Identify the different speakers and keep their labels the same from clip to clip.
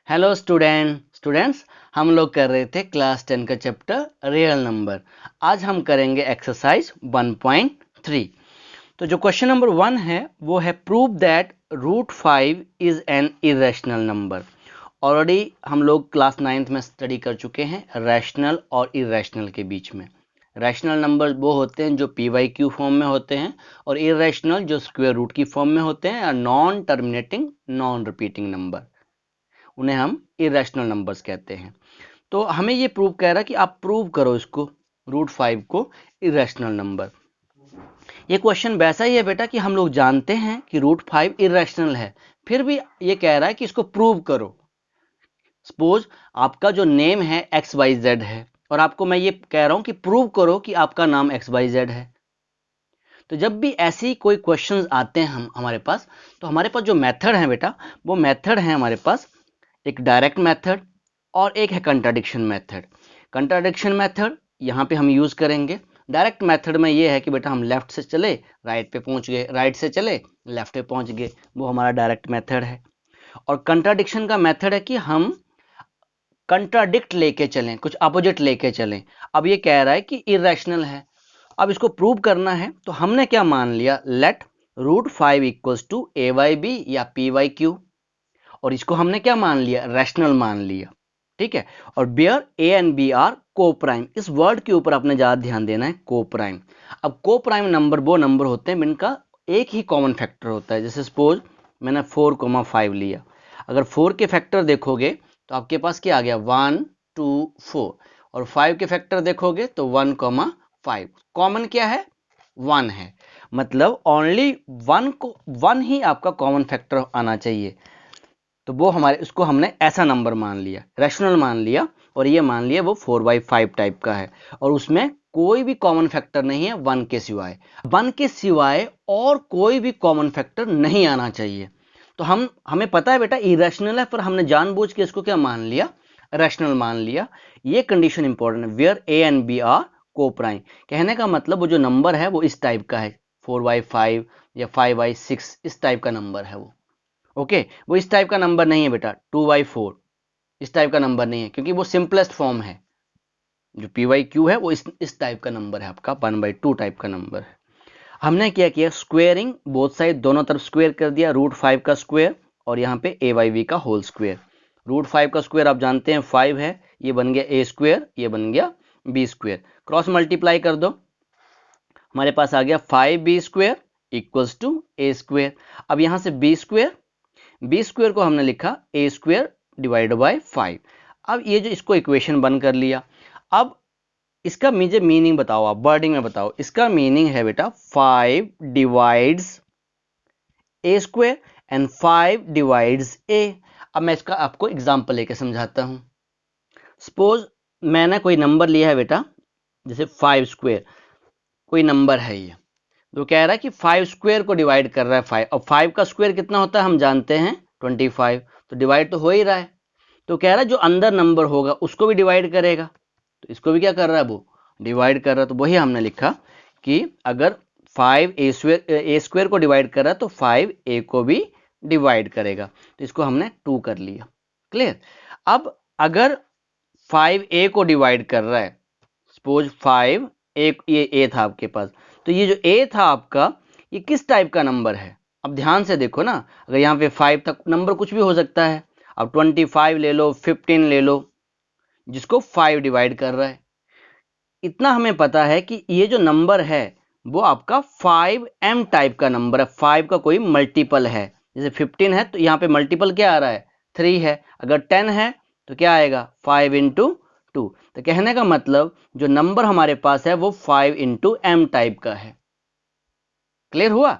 Speaker 1: Hello students हम लोग कर रहे थे क्लास 10 का चैप्टर रियल नंबर। आज हम करेंगे एक्सरसाइज 1.3। तो जो क्वेश्चन नंबर 1 है वो है prove that root 5 is an irrational number. Already हम लोग क्लास 9th में स्टडी कर चुके हैं रैशनल और इरेशनल के बीच में। रैशनल नंबर वो होते हैं जो पी वाई क्यू फॉर्म में होते हैं और इरेशनल जो स्क्वायर रूट की फॉर्म में होते हैं, non terminating non repeating number, उन्हें हम इरेशनल नंबर्स कहते हैं। तो हमें ये प्रूव कह रहा है कि आप प्रूव करो इसको, रूट 5 को इरेशनल नंबर। ये क्वेश्चन वैसा ही है बेटा कि हम लोग जानते हैं कि रूट 5 इरेशनल है, फिर भी ये कह रहा है कि इसको प्रूव करो। सपोज आपका जो नेम है एक्स वाई जेड है और आपको मैं ये कह रहा हूं कि प्रूव करो कि आपका नाम एक्स वाई जेड है। तो जब भी ऐसे कोई क्वेश्चंस आते हैं हमारे पास, तो हमारे पास जो मेथड है बेटा, वो मेथड है हमारे पास एक डायरेक्ट मेथड और एक है कंट्राडिक्शन मेथड। कंट्राडिक्शन मेथड यहाँ पे हम यूज करेंगे। डायरेक्ट मेथड में ये है कि बेटा हम लेफ्ट से चले राइट पे पहुंच गए, राइट से चले लेफ्ट पे पहुंच गए, वो हमारा डायरेक्ट मेथड है। और कंट्राडिक्शन का मेथड है कि हम कंट्राडिक्ट लेके चलें, कुछ अपोजिट लेके चलें। अब ये कह रहा है कि इरेशनल है, अब इसको प्रूव करना है। तो हमने क्या मान लिया, let root 5 equals to A by B या पी वाई क्यू, और इसको हमने क्या मान लिया, रैशनल मान लिया। ठीक है। और where A and B are coprime, इस वर्ड के ऊपर आपने ज्यादा ध्यान देना है, को प्राइम। अब को प्राइम नंबर वो नंबर होते हैं जिनका एक ही कॉमन फैक्टर होता है। जैसे सपोज मैंने 4,5 लिया, अगर 4 के फैक्टर देखोगे तो आपके पास क्या आ गया, 1 2 4, और 5 के फैक्टर देखोगे तो 1,5। कॉमन क्या है, 1 है, मतलब ओनली 1 ही आपका कॉमन फैक्टर आना चाहिए। तो वो हमारे, उसको हमने ऐसा नंबर मान लिया, रैशनल मान लिया, और ये मान लिया वो 4/5 टाइप का है, और उसमें कोई भी कॉमन फैक्टर नहीं है 1 के सिवाय। 1 के सिवाय और कोई भी कॉमन फैक्टर नहीं आना चाहिए। तो हमें पता है बेटा इरेशनल है, पर हमने जानबूझ के इसको क्या मान लिया, रैशनल मान लिया। ये कंडीशन इंपॉर्टेंट है, where A and B are coprime. कहने का मतलब वो जो नंबर है वो इस टाइप का है, 4/5 या 5/6, इस टाइप का नंबर है वो। ओके, वो इस टाइप का नंबर नहीं है बेटा, 2/4 इस टाइप का नंबर नहीं है, क्योंकि वो सिंपलेस्ट फॉर्म है। जो पी वाई क्यू है वो इस टाइप का नंबर है, आपका 1/2 टाइप का नंबर है। हमने क्या किया, स्क्वेयरिंग, बोथ साइड दोनों तरफ स्क्वेयर कर दिया, रूट 5 का स्क्वेयर और यहाँ पे ए वाई वी का होल स्क्वेयर। रूट 5 का स्क्वेयर आप जानते हैं 5 है, ये बन गया ए स्क्वेयर, ये बन गया बी स्क्वेयर। क्रॉस मल्टीप्लाई कर दो, हमारे पास आ गया 5b square equals to A square. अब यहाँ से बी स्क्वेयर को हमने लिखा ए स्क्वेयर डिवाइड बाय 5। अब ये जो इसको इक्वेशन बन कर लिया, अब इसका मुझे मीनिंग बताओ, आप वर्डिंग में बताओ। इसका मीनिंग है बेटा 5 divides A square and 5 divides A. अब मैं इसका आपको एग्जांपल लेके समझाता हूं। सपोज मैंने कोई नंबर लिया है बेटा, जैसे 5 स्क्वेयर, कोई नंबर है ये, तो कह रहा है कि 5 स्क्वेयर को डिवाइड कर रहा है 5, और 5 का स्क्वायर कितना होता है हम जानते हैं 25, तो डिवाइड तो हो ही रहा है। तो कह रहा है जो अंदर नंबर होगा उसको भी डिवाइड करेगा, तो इसको भी क्या कर रहा है, वो डिवाइड कर रहा है। तो वही हमने लिखा कि अगर 5 ए स्क्वेयर को डिवाइड कर रहा है तो 5 ए को भी डिवाइड करेगा, तो इसको हमने 2 कर लिया। क्लियर। अब अगर 5 ए को डिवाइड कर रहा है, सपोज 5 ये ए था आपके पास, तो ये जो ए था आपका, ये किस टाइप का नंबर है। अब ध्यान से देखो ना, अगर यहाँ पे 5 तक नंबर कुछ भी हो सकता है, अब 25 ले लो, 15 ले लो, जिसको 5 डिवाइड कर रहा है। इतना हमें पता है कि ये जो नंबर है वो आपका 5m टाइप का नंबर है, 5 का कोई मल्टीपल है। जैसे 15 है तो यहाँ पे मल्टीपल क्या आ रहा है, 3 है। अगर 10 है तो क्या आएगा, 5 इंटू 2। तो कहने का मतलब जो नंबर हमारे पास है वो 5 इंटू एम टाइप का है। क्लियर हुआ।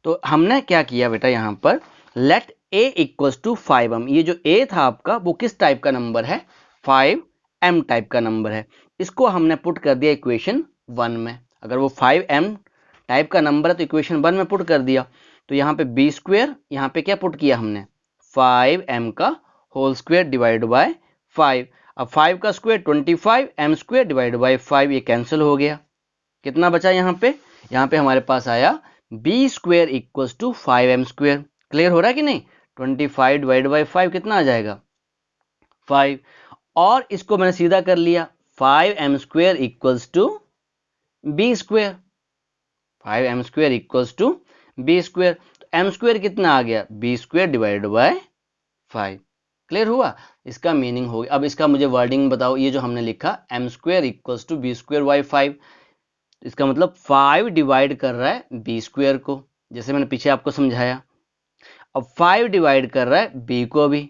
Speaker 1: तो हमने क्या किया बेटा, यहाँ पर late a equals to 5m। ये जो a था आपका वो किस टाइप का नंबर है, 5m टाइप का नंबर है। इसको हमने पुट कर दिया इक्वेशन 1 में। अगर वो 5m टाइप का नंबर है तो इक्वेशन 1 में पुट कर दिया। तो यहाँ पे बी स्क्वेयर, यहाँ पे क्या पुट किया हमने, 5m का होल स्क्वेयर डिवाइड बाय 5। अब 5 का square 25, m square divide by 5, ये कैंसिल हो गया। कितना बचा यहाँ पे हमारे पास आया B square equals to 5m square. Clear हो रहा है कि नहीं। 25 डिवाइड बाई 5 कितना आ जाएगा, 5 और इसको मैंने सीधा कर लिया 5m² equals to b²। 5m² equals to b²। तो m² कितना आ गया b² डिवाइडेड बाय 5। क्लियर हुआ, इसका मीनिंग हो गया। अब इसका मुझे वर्डिंग बताओ, ये जो हमने लिखा m² equals to b² bye 5, इसका मतलब 5 डिवाइड कर रहा है b² को, जैसे मैंने पीछे आपको समझाया। अब 5 डिवाइड कर रहा है b को भी,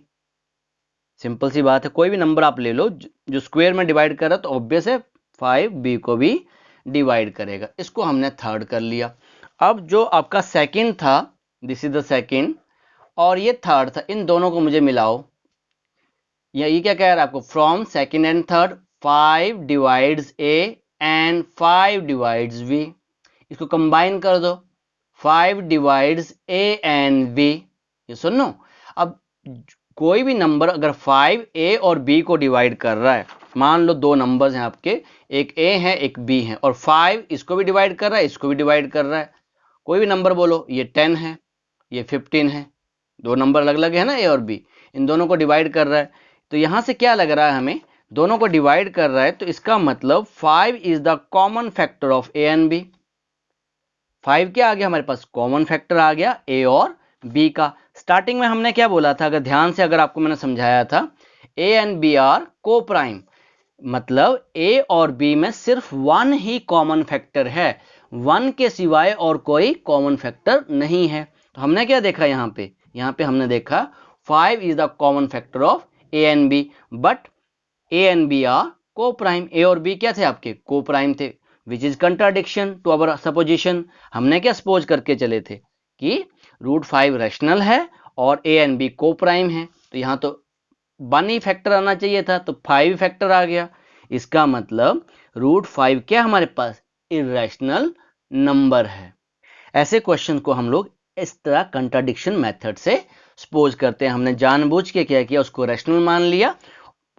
Speaker 1: सिंपल सी बात है, कोई भी नंबर आप ले लो जो स्क्वायर में डिवाइड कर रहा है तो ऑब्वियस है 5 b को भी डिवाइड करेगा। इसको हमने थर्ड कर लिया। अब जो आपका सेकंड था, दिस इज द सेकंड, और ये थर्ड था, इन दोनों को मुझे मिलाओ। ये क्या कह रहा है आपको, from second and third 5 divides a and 5 divides b। इसको कंबाइन कर दो, 5 डिवाइड्स a एंड b। ये सुनो, अब कोई भी नंबर अगर 5a और b को डिवाइड कर रहा है, मान लो दो नंबर्स हैं आपके, एक a है एक b है, और 5 इसको भी डिवाइड कर रहा है इसको भी डिवाइड कर रहा है। कोई भी नंबर बोलो, ये 10 है ये 15 है, दो नंबर अलग अलग है ना a और b, इन दोनों को डिवाइड कर रहा है। तो यहां से क्या लग रहा है हमें, दोनों को डिवाइड कर रहा है तो इसका मतलब 5 is the common factor of a and b। 5 क्या आ गया हमारे पास, कॉमन फैक्टर आ गया a और b का। स्टार्टिंग में हमने क्या बोला था, अगर ध्यान से अगर आपको मैंने समझाया था, a एंड b आर को प्राइम, मतलब a और b में सिर्फ वन ही कॉमन फैक्टर है, वन के सिवाय और कोई कॉमन फैक्टर नहीं है। तो हमने क्या देखा यहाँ पे हमने देखा 5 is the common factor of a and b, but a and b are coprime. a और b क्या थे आपके, को प्राइम थे, which is contradiction to our supposition. हमने क्या सपोज करके चले थे कि √5 रैशनल है और a एंड b को प्राइम है, तो यहाँ तो 1 ही फैक्टर आना चाहिए था, तो 5 फैक्टर आ गया। इसका मतलब √5 क्या हमारे पास, इर्रेशनल नंबर है। ऐसे क्वेश्चन को हम लोग इस तरह कंट्राडिक्शन मेथड से सपोज करते हैं। हमने जानबूझ के क्या किया, उसको रैशनल मान लिया,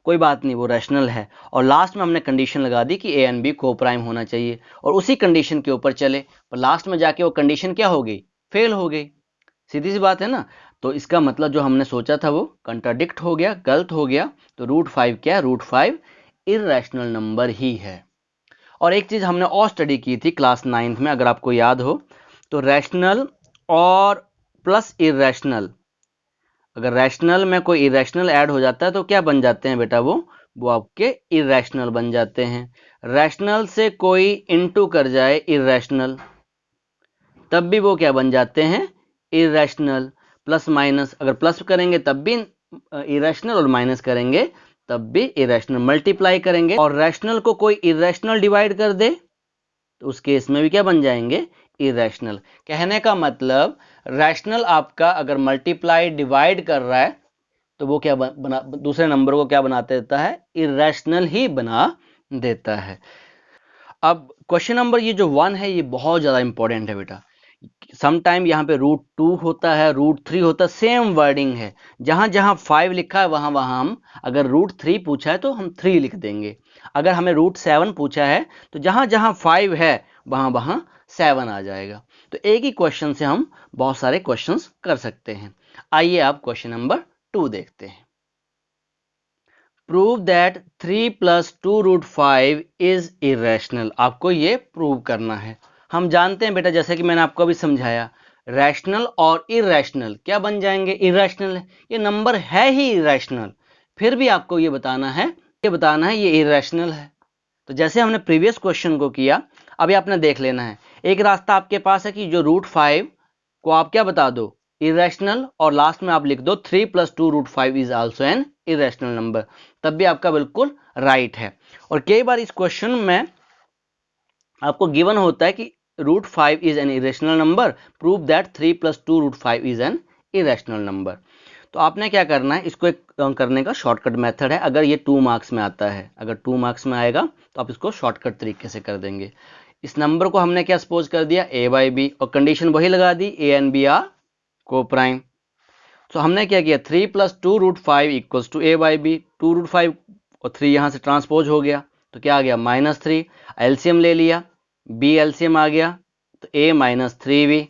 Speaker 1: कोई बात नहीं वो रैशनल है, और लास्ट में हमने कंडीशन लगा दी कि a एंड b को प्राइम होना चाहिए, और उसी कंडीशन के ऊपर चले, पर लास्ट में जाके वो कंडीशन क्या हो गई, फेल हो गई। सीधी सी बात है ना। तो इसका मतलब जो हमने सोचा था वो कंट्राडिक्ट हो गया, गलत हो गया। तो √5 क्या है, √5 इर्रेशनल नंबर ही है। और एक चीज हमने और स्टडी की थी क्लास 9th में, अगर आपको याद हो, तो रैशनल और प्लस इर्रेशनल, अगर रैशनल में कोई इरेशनल ऐड हो जाता है तो क्या बन जाते हैं बेटा, वो आपके इरेशनल बन जाते हैं। रैशनल से कोई इनटू कर जाए इरेशनल, तब भी वो क्या बन जाते हैं, इरेशनल। प्लस माइनस, अगर प्लस करेंगे तब भी इरेशनल, और माइनस करेंगे तब भी इरेशनल। मल्टीप्लाई करेंगे और रैशनल को कोई इरेशनल डिवाइड कर दे तो उस केस में भी क्या बन जाएंगे, इरेशनल। कहने का मतलब रैशनल आपका अगर मल्टीप्लाई डिवाइड कर रहा है तो वो क्या बना, दूसरे नंबर को क्या बना देता है, इरेशनल ही बना देता है। अब क्वेश्चन नंबर ये जो 1 है ये बहुत ज्यादा इंपॉर्टेंट है बेटा। समटाइम यहाँ पे √2 होता है, √3 होता है, सेम वर्डिंग है। जहां जहां 5 लिखा है वहां वहां हम, अगर √3 पूछा है तो हम 3 लिख देंगे। अगर हमें √7 पूछा है तो जहां जहां 5 है वहां वहां 7 आ जाएगा। तो एक ही क्वेश्चन से हम बहुत सारे क्वेश्चंस कर सकते हैं। आइए आप क्वेश्चन नंबर 2 देखते हैं। Prove that 3 + 2√5 is irrational. आपको ये प्रूव करना है। हम जानते हैं बेटा, जैसे कि मैंने आपको अभी समझाया, रैशनल और इरेशनल क्या बन जाएंगे, इरेशनल। ये नंबर है ही इरेशनल, फिर भी आपको ये बताना है ये इरेशनल है। तो जैसे हमने प्रीवियस क्वेश्चन को किया, अभी आपने देख लेना है। एक रास्ता आपके पास है कि जो √5 को आप क्या बता दो, इरेशनल, और लास्ट में आप लिख दो 3 + 2√5 is also an irrational number, तब भी आपका बिल्कुल राइट है। और कई बार इस क्वेश्चन में आपको गिवन होता है कि √5 is an irrational number, prove that 3 + 2√5 is an irrational number. तो आपने क्या करना है, इसको एक करने का शॉर्टकट मेथड है। अगर ये 2 मार्क्स में आता है, अगर 2 मार्क्स में आएगा तो आप इसको शॉर्टकट तरीके से कर देंगे। इस नंबर को हमने क्या सपोज कर दिया, a/b, और कंडीशन वही लगा दी, a एंड b आर को प्राइम। तो हमने क्या किया, 3 + 2√5 इक्वल्स टू a/b। 2√5 और 3 यहां से ट्रांसपोज हो गया तो क्या आ गया, -3। एलसीएम ले लिया, b एलसीएम आ गया तो a - 3b।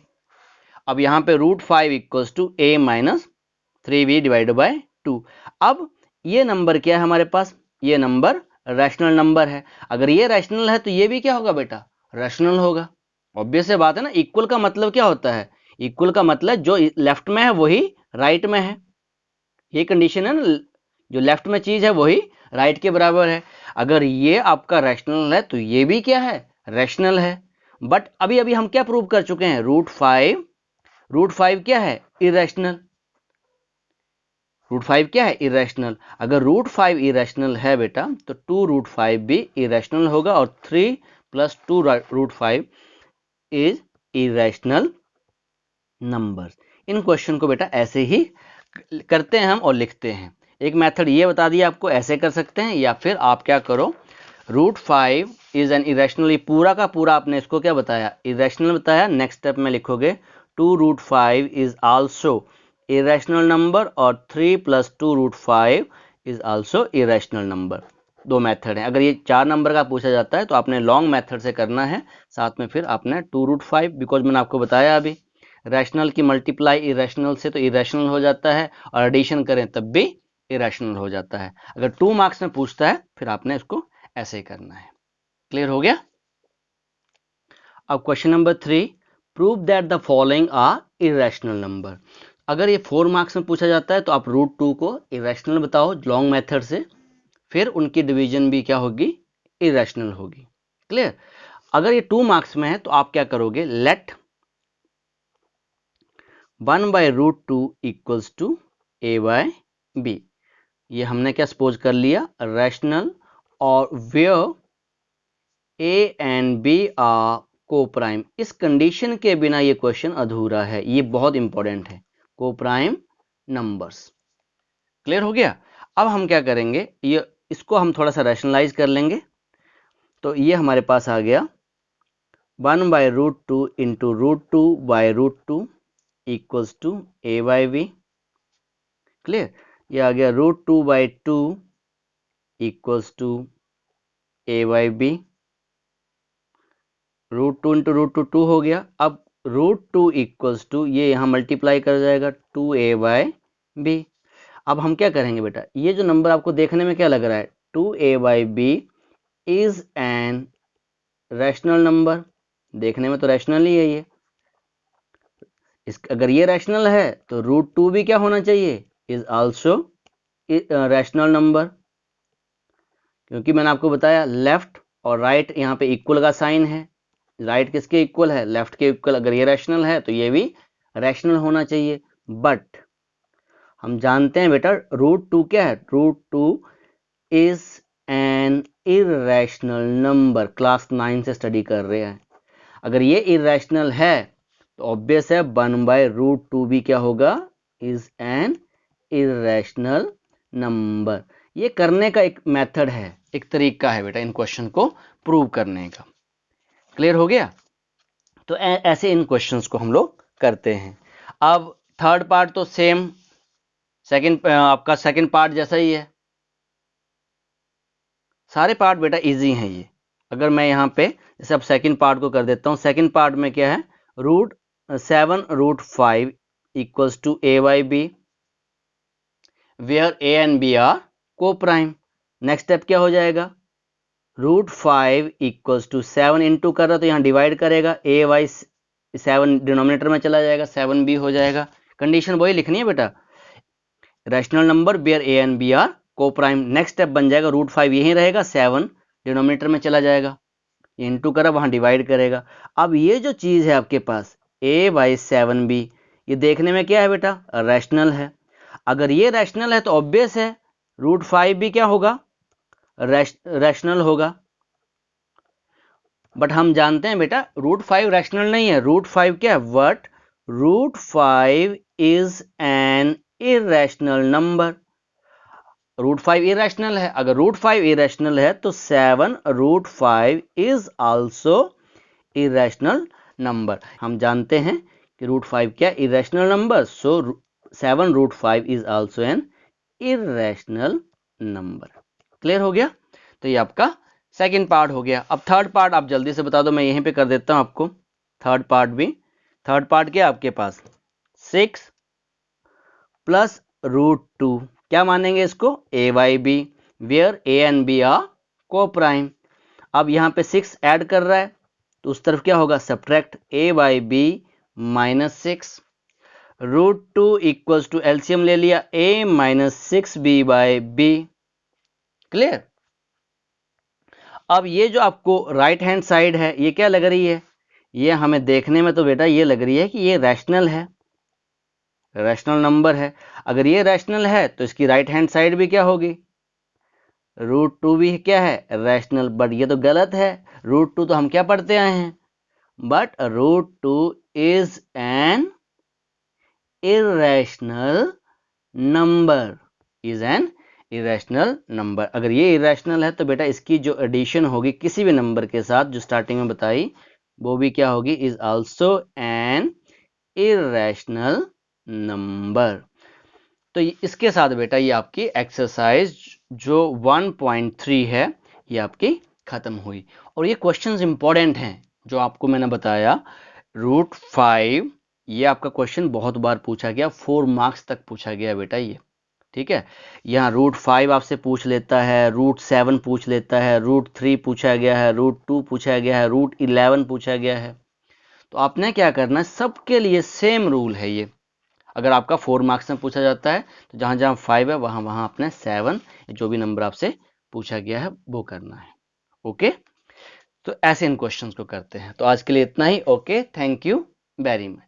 Speaker 1: अब यहां पे √5 equals to a - 3b divided by 2। अब ये नंबर क्या है हमारे पास, ये नंबर रैशनल नंबर है। अगर ये रैशनल है तो ये भी क्या होगा बेटा, रैशनल होगा। ऑब्वियस है बात है ना। इक्वल का मतलब क्या होता है, इक्वल का मतलब जो लेफ्ट में है वही राइट में है, ये कंडीशन है ना, जो लेफ्ट में चीज है वही राइट के बराबर है। अगर ये आपका रैशनल है तो ये भी क्या है, रैशनल है। बट अभी अभी हम क्या प्रूव कर चुके हैं, रूट फाइव क्या है, इरेशनल। रूट फाइव क्या है, इरेशनल। अगर रूट फाइव इरेशनल है बेटा तो 2 रूट फाइव भी इरेशनल होगा, और 3 + 2 root five is irrational numbers. इन क्वेश्चन को बेटा ऐसे ही करते हैं हम और लिखते हैं। एक मेथड ये बता दिया आपको, ऐसे कर सकते हैं, या फिर आप क्या करो, root five is an irrational, ये पूरा का पूरा आपने इसको क्या बताया, इरेशनल बताया। नेक्स्ट स्टेप में लिखोगे 2 root five is also irrational number, और 3 + 2 root five is also irrational number. दो मेथड है। अगर ये 4 नंबर का पूछा जाता है तो आपने लॉन्ग मेथड से करना है, साथ में फिर आपने 2 रूट फाइव, बिकॉज मैंने आपको बताया अभी रैशनल की मल्टीप्लाई इरेशनल से तो इरेशनल हो जाता है, और एडिशन करें तब भी इरेशनल हो जाता है। अगर 2 मार्क्स में पूछता है फिर आपने इसको ऐसे ही करना है। क्लियर हो गया। अब question number 3, prove that the following are irrational number. अगर ये 4 मार्क्स में पूछा जाता है तो आप √2 को इरेशनल बताओ लॉन्ग मेथड से, फिर उनकी डिवीजन भी क्या होगी, इरेशनल होगी। क्लियर। अगर ये 2 मार्क्स में है तो आप क्या करोगे, लेट 1/√2 इक्वल्स टू a/b। ये हमने क्या सपोज कर लिया, रैशनल, और where a and b are coprime. इस कंडीशन के बिना ये क्वेश्चन अधूरा है, ये बहुत इंपॉर्टेंट है, को प्राइम नंबर्स। क्लियर हो गया। अब हम क्या करेंगे, ये इसको हम थोड़ा सा रैशनलाइज कर लेंगे। तो ये हमारे पास आ गया 1/√2 into √2/√2 equals to a/b। Clear. ये आ गया √2/2 इक्वल्स टू a/b। √2 इंटू √2 2 हो गया। अब √2 इक्वल्स टू, ये यहाँ मल्टीप्लाई कर जाएगा 2a/b। अब हम क्या करेंगे बेटा, ये जो नंबर आपको देखने में क्या लग रहा है, 2a/b is an rational number. देखने में तो रैशनल ही है ये। अगर ये रैशनल है तो √2 भी क्या होना चाहिए, इज आल्सो रैशनल नंबर। क्योंकि मैंने आपको बताया लेफ्ट और राइट यहाँ पे इक्वल का साइन है। राइट किसके इक्वल है, लेफ्ट के इक्वल। अगर ये रैशनल है तो ये भी रैशनल होना चाहिए। बट हम जानते हैं बेटा √2 क्या है, √2 is an irrational number. Class 9 से स्टडी कर रहे हैं। अगर ये इरेशनल है तो ऑब्वियस है 1/√2 भी क्या होगा, इज एन इरेशनल नंबर। ये करने का एक मेथड है, एक तरीका है बेटा इन क्वेश्चन को प्रूव करने का। क्लियर हो गया। तो ऐसे इन क्वेश्चंस को हम लोग करते हैं। अब थर्ड पार्ट तो सेम आपका सेकंड पार्ट जैसा ही है। सारे पार्ट बेटा इजी हैं ये। अगर मैं यहाँ पे जैसे अब सेकंड पार्ट को कर देता हूँ। सेकंड पार्ट में क्या है, √7√5 equals to a/b where a and b are coprime. Next step क्या हो जाएगा, √5 इक्वल्स टू 7 इंटू कर रहा तो यहाँ डिवाइड करेगा, a/7 डिनोमिनेटर में चला जाएगा, 7b हो जाएगा। कंडीशन वही लिखनी है बेटा, rational number where a and b are coprime. Next step बन जाएगा √5 यहीं रहेगा, 7 डिनोमिनेटर में चला जाएगा, इंटू करा वहां डिवाइड करेगा। अब ये जो चीज है आपके पास a/7b, ये देखने में क्या है बेटा, रैशनल है। अगर ये रैशनल है तो ऑब्वियस है √5 भी क्या होगा, रैशनल होगा। बट हम जानते हैं बेटा √5 रैशनल नहीं है। √5 क्या है, what √5 is an irrational number. √5 irrational है। अगर √5 इरेशनल है तो 7√5 इज आल्सो इरेशनल नंबर। हम जानते हैं कि √5 क्या irrational number, so 7√5 is also an irrational number. Clear हो गया। तो ये आपका सेकंड पार्ट हो गया। अब थर्ड पार्ट आप जल्दी से बता दो, मैं यहीं पे कर देता हूं आपको थर्ड पार्ट भी। थर्ड पार्ट क्या आपके पास, 6 + √2 क्या मानेंगे इसको, A by B, where A and B are coprime. अब यहाँ पे 6 ऐड कर रहा है तो उस तरफ क्या होगा, subtract a by b minus 6, √2 equals to LCM ले लिया a minus 6b by b. Clear. अब ये जो आपको राइट हैंड साइड है ये क्या लग रही है, ये हमें देखने में तो बेटा ये लग रही है कि ये रैशनल है, रैशनल नंबर है। अगर ये रैशनल है तो इसकी राइट हैंड साइड भी क्या होगी, √2 भी क्या है, रैशनल। बट ये तो गलत है, √2 तो हम क्या पढ़ते आए हैं, but √2 is an irrational number, is an irrational number। अगर ये irrational है तो बेटा इसकी जो एडिशन होगी किसी भी नंबर के साथ जो स्टार्टिंग में बताई वो भी क्या होगी, is also an irrational number। तो इसके साथ बेटा ये आपकी एक्सरसाइज जो 1.3 है ये आपकी खत्म हुई। और ये क्वेश्चंस इंपॉर्टेंट हैं जो आपको मैंने बताया। √5 ये आपका क्वेश्चन बहुत बार पूछा गया, 4 मार्क्स तक पूछा गया बेटा ये, ठीक है। यहाँ √5 आपसे पूछ लेता है, √7 पूछ लेता है, √3 पूछा गया है, √2 पूछा गया है, √11 पूछा गया है। तो आपने क्या करना है, सबके लिए सेम रूल है ये। अगर आपका 4 मार्क्स में पूछा जाता है तो जहां जहां 5 है वहां वहां आपने 7 जो भी नंबर आपसे पूछा गया है वो करना है। ओके, तो ऐसे इन क्वेश्चंस को करते हैं। तो आज के लिए इतना ही। Okay, thank you very much.